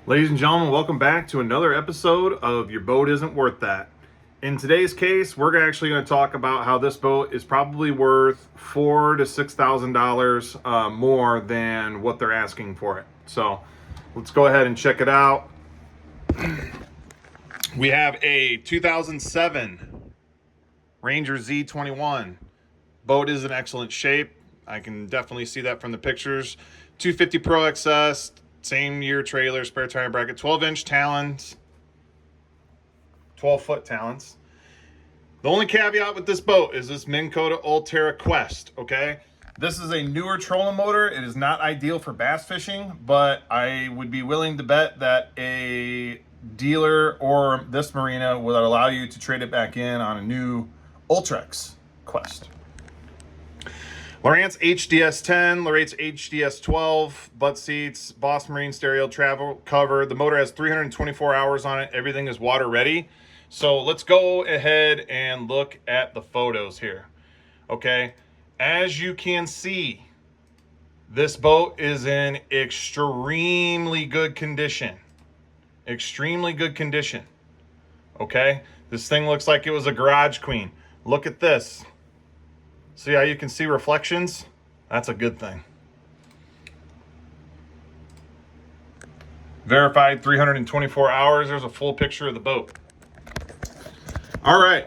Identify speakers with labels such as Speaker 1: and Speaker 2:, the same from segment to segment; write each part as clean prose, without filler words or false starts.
Speaker 1: Ladies and gentlemen, welcome back to another episode of Your Boat Isn't Worth That. In today's case, we're actually going to talk about how this boat is probably worth $4,000 to $6,000 more than what they're asking for it. So let's go ahead and check it out. We have a 2007 Ranger Z21. Boat is in excellent shape. I can definitely see that from the pictures. 250 Pro XS. Same year trailer, spare tire bracket, 12-inch Talons, 12-foot Talons. The only caveat with this boat is this Minn Kota Ulterra QUEST, okay? This is a newer trolling motor. It is not ideal for bass fishing, but I would be willing to bet that a dealer or this marina would allow you to trade it back in on a new Ultrex QUEST. Lowrance HDS 10, Lowrance HDS 12, butt seats, Boss Marine stereo, travel cover. The motor has 324 hours on it. Everything is water ready. So let's go ahead and look at the photos here. Okay, as you can see, this boat is in extremely good condition. Extremely good condition. Okay, this thing looks like it was a garage queen. Look at this. See how you can see reflections? That's a good thing. Verified 324 hours. There's a full picture of the boat. All right.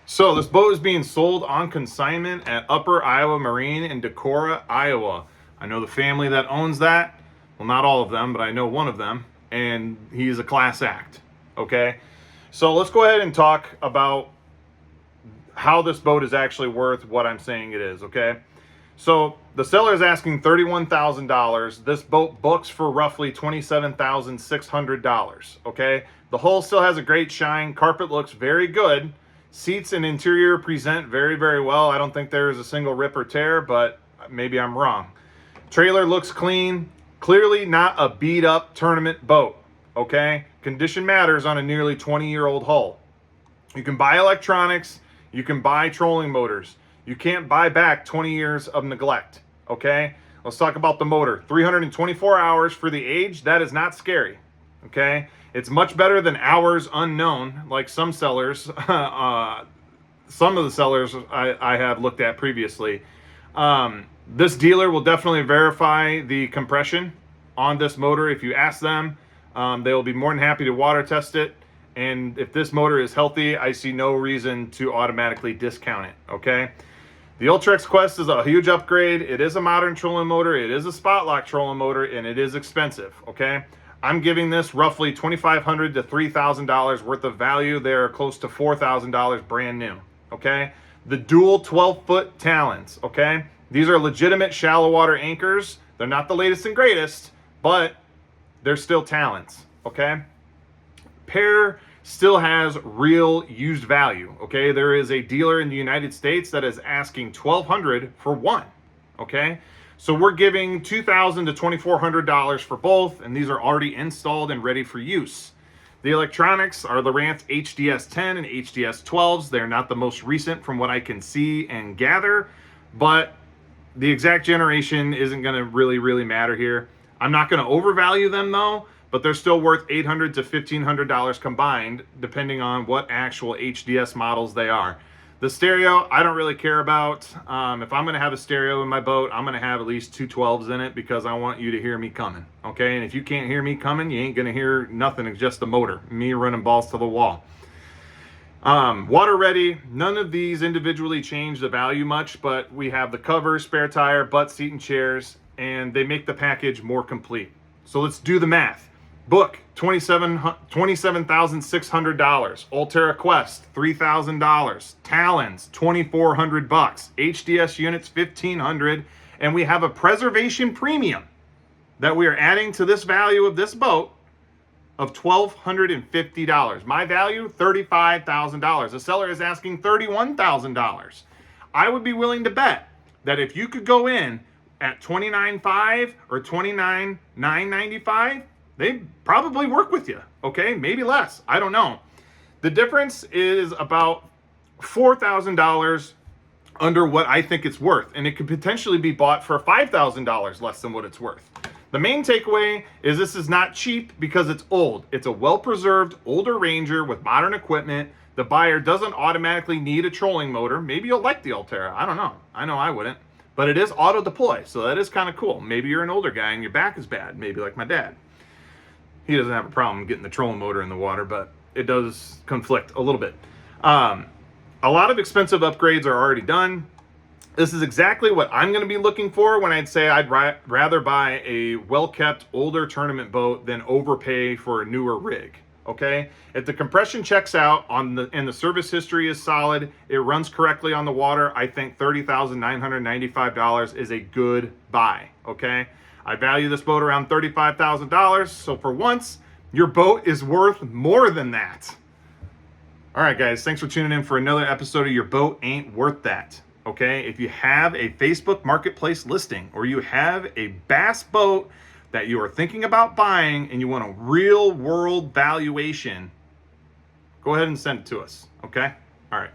Speaker 1: So this boat is being sold on consignment at Upper Iowa Marine in Decorah, Iowa. I know the family that owns that. Well, not all of them, but I know one of them. And he's a class act. Okay. So let's go ahead and talk about how this boat is actually worth what I'm saying it is, okay? So the seller is asking $31,000. This boat books for roughly $27,600, okay? The hull still has a great shine. Carpet looks very good. Seats and interior present very, very well. I don't think there is a single rip or tear, but maybe I'm wrong. Trailer looks clean. Clearly not a beat up tournament boat, okay? Condition matters on a nearly 20-year-old hull. You can buy electronics. You can buy trolling motors. You can't buy back 20 years of neglect, okay? Let's talk about the motor. 324 hours for the age, that is not scary, okay? It's much better than hours unknown, like some sellers, some of the sellers I have looked at previously. This dealer will definitely verify the compression on this motor. If you ask them, they will be more than happy to water test it. And if this motor is healthy, I see no reason to automatically discount it, okay? The Ultrex QUEST is a huge upgrade. It is a modern trolling motor. It is a spot lock trolling motor, and it is expensive, okay? I'm giving this roughly $2,500 to $3,000 worth of value. They're close to $4,000 brand new, okay? The dual 12-foot Talons, okay? These are legitimate shallow water anchors. They're not the latest and greatest, but they're still Talons, okay? Pair still has real used value, okay? There is a dealer in the United States that is asking $1,200 for one, okay? So we're giving $2,000 to $2,400 for both, and these are already installed and ready for use. The electronics are the Lowrance HDS 10 and HDS 12s. They're not the most recent from what I can see and gather, but the exact generation isn't gonna really matter here. I'm not gonna overvalue them though, but they're still worth $800 to $1,500 combined, depending on what actual HDS models they are. The stereo, I don't really care about. If I'm going to have a stereo in my boat, I'm going to have at least two 12s in it because I want you to hear me coming, okay? And if you can't hear me coming, you ain't going to hear nothing. It's just the motor, me running balls to the wall. Water ready. None of these individually change the value much, but we have the cover, spare tire, butt seat, and chairs, and they make the package more complete. So let's do the math. Book $27,600. Ulterra QUEST $3,000. Talons $2,400. HDS units $1,500, and we have a preservation premium that we are adding to this value of this boat of $1,250. My value $35,000. The seller is asking $31,000. I would be willing to bet that if you could go in at $29,500 or $29,995. They probably work with you, okay? Maybe less, I don't know. The difference is about $4,000 under what I think it's worth, and it could potentially be bought for $5,000 less than what it's worth. The main takeaway is this is not cheap because it's old. It's a well-preserved older Ranger with modern equipment. The buyer doesn't automatically need a trolling motor. Maybe you'll like the Ulterra. I don't know. I know I wouldn't. But it is auto deploy, so that is kind of cool. Maybe you're an older guy and your back is bad. Maybe like my dad. He doesn't have a problem getting the trolling motor in the water, but it does conflict a little bit. A lot of expensive upgrades are already done. This is exactly what I'm going to be looking for when I'd say I'd rather buy a well-kept older tournament boat than overpay for a newer rig. Okay, if the compression checks out and the service history is solid, it runs correctly on the water, I think $30,995 is a good buy. Okay, I value this boat around $35,000, so for once your boat is worth more than that. All right, guys, thanks for tuning in for another episode of Your Boat Ain't Worth That. Okay, if you have a Facebook Marketplace listing or you have a bass boat that you are thinking about buying and you want a real world valuation, go ahead and send it to us. Okay, all right.